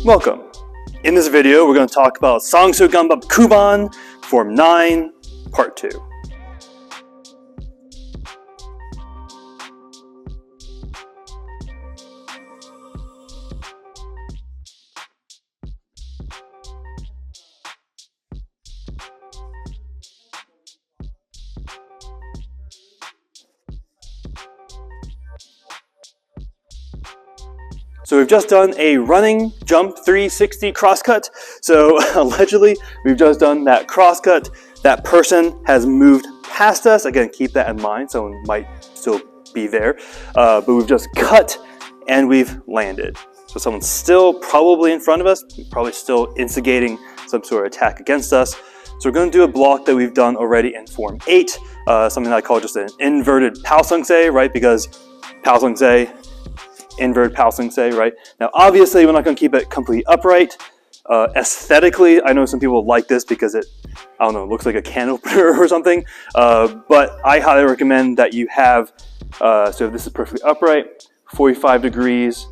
Welcome. In this video, we're going to talk about Ssangsu Geombup Kuban, Form 9, Part 2. So we've just done a running jump 360 crosscut. So allegedly, we've just done that crosscut. That person has moved past us. Again, keep that in mind. Someone might still be there. But we've just cut and we've landed. So someone's still probably in front of us, probably still instigating some sort of attack against us. So we're going to do a block that we've done already in Form 8, something that I call just an inverted Ssangsu, right? Because Ssangsu, inverted Ssangsu, right? Now, obviously, we're not going to keep it completely upright. Aesthetically, I know some people like this because it, I don't know, looks like a can opener or something. But I highly recommend that you have, so if this is perfectly upright, 45 degrees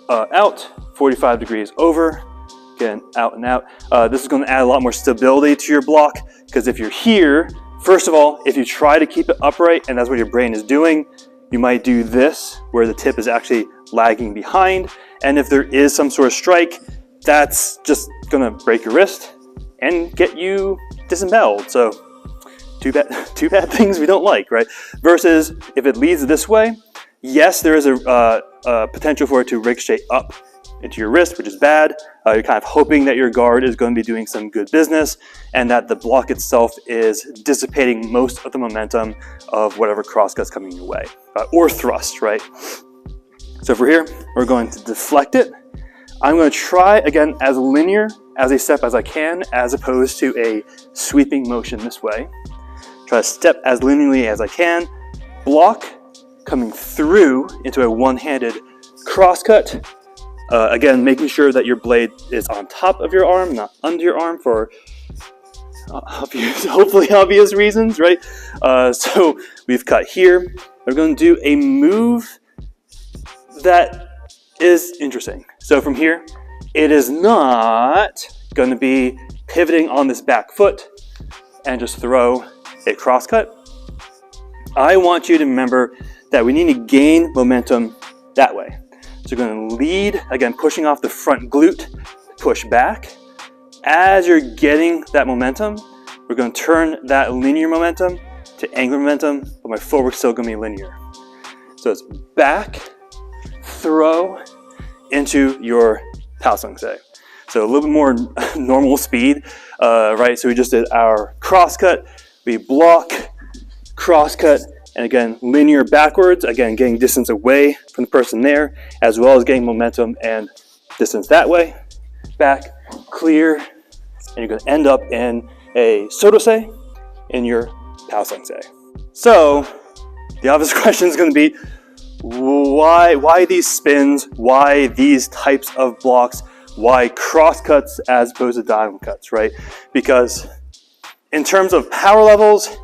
out, 45 degrees over, again, out and out. This is going to add a lot more stability to your block, because if you're here, first of all, if you try to keep it upright and that's what your brain is doing, you might do this, where the tip is actually lagging behind. And if there is some sort of strike, that's just gonna break your wrist and get you disemboweled. So two bad things we don't like, right? Versus if it leads this way, yes, there is a potential for it to ricochet up into your wrist, which is bad. You're kind of hoping that your guard is going to be doing some good business and that the block itself is dissipating most of the momentum of whatever crosscut's coming your way, or thrust, right? So if we're here, we're going to deflect it. I'm going to try, again, as linear as a step as I can, as opposed to a sweeping motion this way. Try to step as linearly as I can. Block coming through into a one-handed crosscut. Again, making sure that your blade is on top of your arm, not under your arm, for hopefully obvious reasons, right? So we've cut here. We're going to do a move that is interesting. So from here, it is not going to be pivoting on this back foot and just throw a crosscut. I want you to remember that we need to gain momentum that way. So you're going to lead, again, pushing off the front glute, push back. As you're getting that momentum, we're going to turn that linear momentum to angular momentum, but my footwork's still going to be linear. So it's back, throw into your Ssangsu. So a little bit more normal speed, right? So we just did our crosscut, we block, crosscut, and again, linear backwards, again, getting distance away from the person there, as well as getting momentum and distance that way. Back, clear, and you're going to end up in a sotose in your Ssangsu. So, the obvious question is going to be, why these spins? Why these types of blocks? Why crosscuts as opposed to diagonal cuts, right? Because in terms of power levels,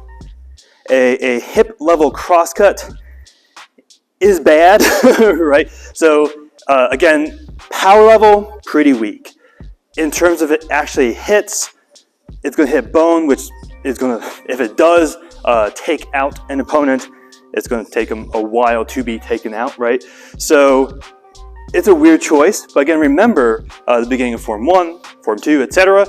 a hip level crosscut is bad, right? So again, power level, pretty weak. In terms of it actually hits, it's going to hit bone, which is going to, if it does take out an opponent, it's going to take them a while to be taken out, right? So it's a weird choice, but again, remember the beginning of Form 1, Form 2, etc.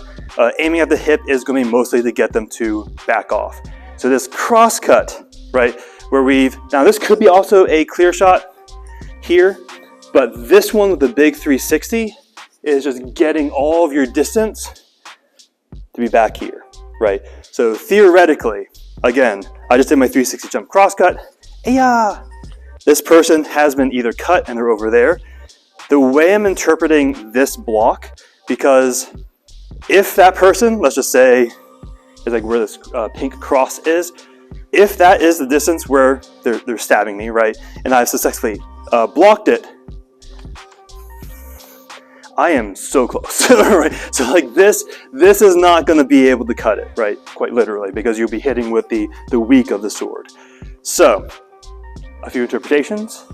Aiming at the hip is going to be mostly to get them to back off. So this crosscut, right, where now this could be also a clear shot here, but this one with the big 360 is just getting all of your distance to be back here, right? So theoretically, again, I just did my 360 jump crosscut. Yeah, this person has been either cut and they're over there. The way I'm interpreting this block, because if that person, let's just say, is like where this pink cross is, if that is the distance where they're stabbing me, right, and I've successfully blocked it, I am so close, right? So like this is not going to be able to cut it, right? Quite literally, because you'll be hitting with the weak of the sword. So, a few interpretations.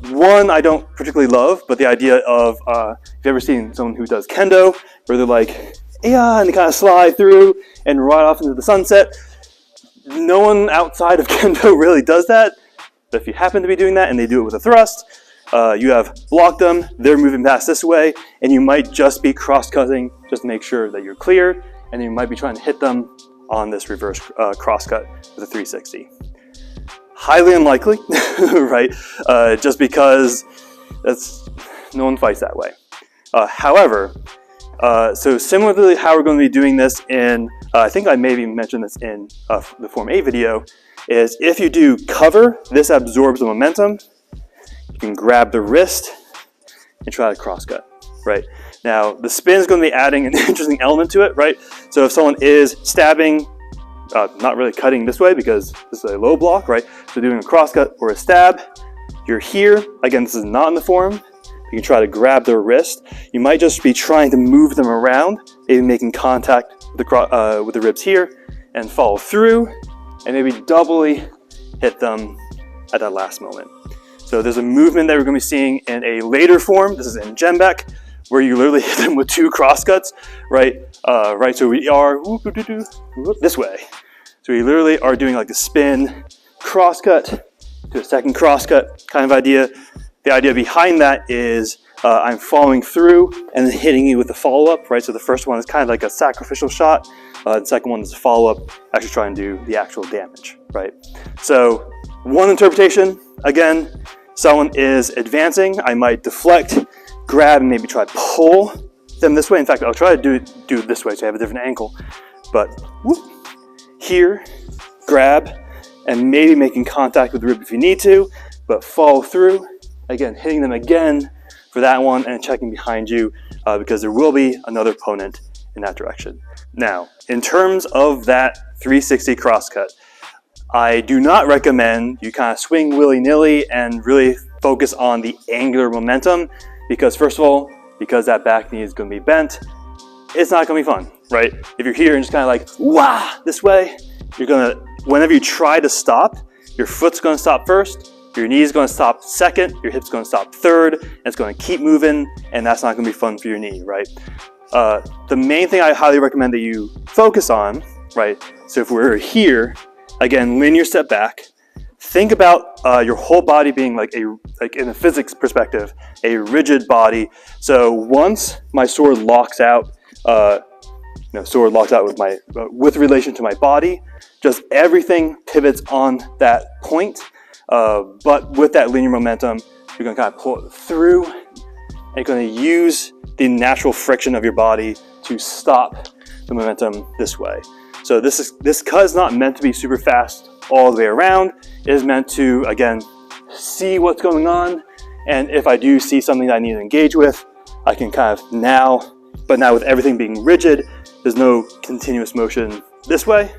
One I don't particularly love, but the idea of, if you've ever seen someone who does kendo, where they're like, yeah, and they kind of slide through and ride off into the sunset. No one outside of kendo really does that. But if you happen to be doing that and they do it with a thrust, you have blocked them, they're moving past this way, and you might just be cross-cutting just to make sure that you're clear, and you might be trying to hit them on this reverse cross-cut with a 360. Highly unlikely, right? Just because no one fights that way. However, so similarly how we're going to be doing this in, I think I maybe mentioned this in the Form A video, is if you do cover, this absorbs the momentum. You can grab the wrist and try to cross-cut, right? Now, the spin is going to be adding an interesting element to it, right? So if someone is stabbing, not really cutting this way because this is a low block, right? So doing a cross-cut or a stab, you're here. Again, this is not in the form. You can try to grab their wrist. You might just be trying to move them around, maybe making contact with the ribs here, and follow through, and maybe doubly hit them at that last moment. So there's a movement that we're going to be seeing in a later form. This is in Geombup, where you literally hit them with 2 crosscuts, right? Right. So we are this way. So we literally are doing like a spin, crosscut to a second crosscut kind of idea. The idea behind that is I'm following through and then hitting you with a follow-up, right? So the first one is kind of like a sacrificial shot. The second one is a follow-up, actually trying to do the actual damage, right? So one interpretation, again, someone is advancing. I might deflect, grab, and maybe try to pull them this way. In fact, I'll try to do it this way so I have a different angle. But whoop, here, grab, and maybe making contact with the rib if you need to, but follow through. Again, hitting them again for that one and checking behind you because there will be another opponent in that direction. Now, in terms of that 360 crosscut, I do not recommend you kind of swing willy-nilly and really focus on the angular momentum because first of all, because that back knee is going to be bent, it's not going to be fun, right? If you're here and just kind of like, wah, this way, you're going to, whenever you try to stop, your foot's going to stop first, your knee is going to stop second, your hip's going to stop third, and it's going to keep moving, and that's not going to be fun for your knee, right? The main thing I highly recommend that you focus on, right? So if we're here, again, linear step back, think about your whole body being like in a physics perspective, a rigid body. So once my sword locks out, sword locks out with with relation to my body, just everything pivots on that point. But with that linear momentum, you're going to kind of pull it through, and you're going to use the natural friction of your body to stop the momentum this way. So this cut is not meant to be super fast all the way around. It is meant to, again, see what's going on, and if I do see something that I need to engage with, I can kind of now with everything being rigid, there's no continuous motion this way.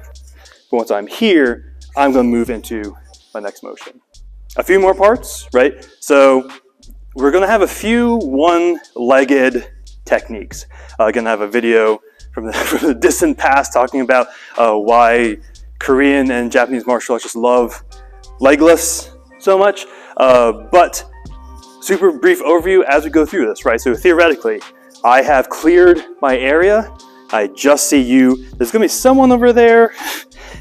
But once I'm here, I'm going to move into my next motion. A few more parts, right? So we're going to have a few one-legged techniques. Again, I have a video from the distant past talking about why Korean and Japanese martial arts just love leg lifts so much. But super brief overview as we go through this, right? So theoretically, I have cleared my area. I just see you. There's going to be someone over there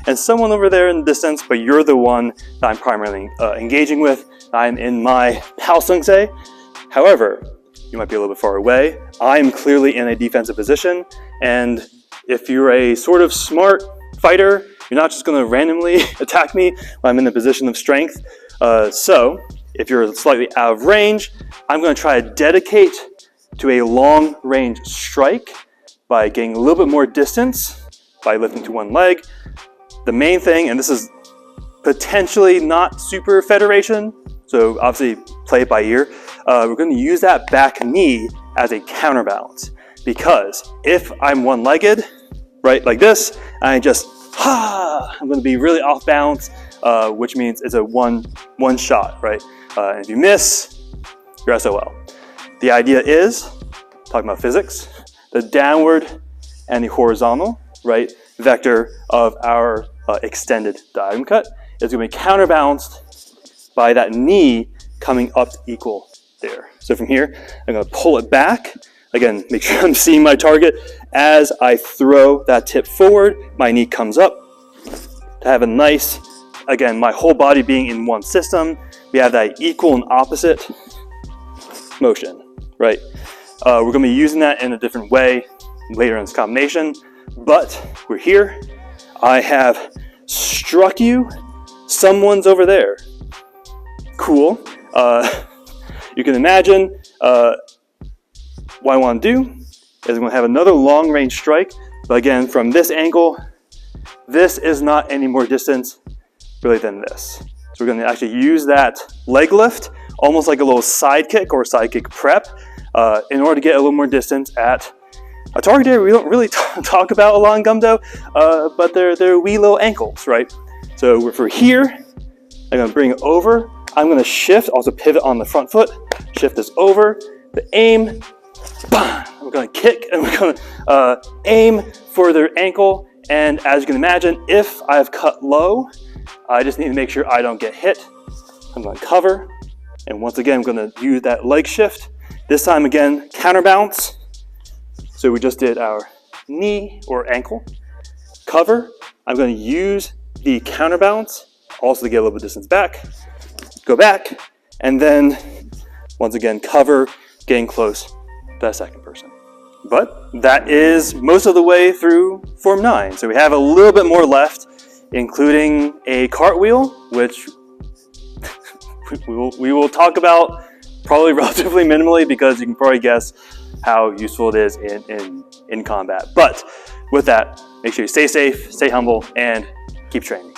and someone over there in the distance, but you're the one that I'm primarily engaging with. I'm in my Ssangsu. However, you might be a little bit far away. I'm clearly in a defensive position, and if you're a sort of smart fighter, you're not just going to randomly attack me when I'm in a position of strength. So if you're slightly out of range, I'm going to try to dedicate to a long-range strike by getting a little bit more distance by lifting to one leg. The main thing, and this is potentially not super federation, so obviously play it by ear, we're going to use that back knee as a counterbalance, because if I'm one-legged, right, like this, and I just, I'm going to be really off balance, which means it's a one shot, right? And if you miss, you're SOL. The idea is talking about physics, the downward and the horizontal, right, vector of our extended diagonal cut is going to be counterbalanced by that knee coming up to equal there. So from here, I'm going to pull it back. Again, make sure I'm seeing my target. As I throw that tip forward, my knee comes up to have a nice, again, my whole body being in one system. We have that equal and opposite motion, right? We're going to be using that in a different way later in this combination, but we're here. I have struck you. Someone's over there. Cool. You can imagine what I want to do is I'm going to have another long range strike, but again, from this angle, this is not any more distance really than this. So we're going to actually use that leg lift, almost like a little side kick or side kick prep, in order to get a little more distance at a target area we don't really talk about a lot in Gumdo, but they're wee little ankles, right? So for here, I'm going to bring it over. I'm going to shift, also pivot on the front foot, shift this over, the aim, bam! We're going to kick, and we're going to aim for their ankle. And as you can imagine, if I have cut low, I just need to make sure I don't get hit. I'm going to cover, and once again, I'm going to use that leg shift. This time again, counterbalance. So we just did our knee or ankle, cover. I'm going to use the counterbalance also to get a little bit of distance back, go back, and then once again, cover, getting close to that second person. But that is most of the way through Form 9. So we have a little bit more left, including a cartwheel, which we will talk about probably relatively minimally because you can probably guess how useful it is in combat. But with that, make sure you stay safe, stay humble, and keep training.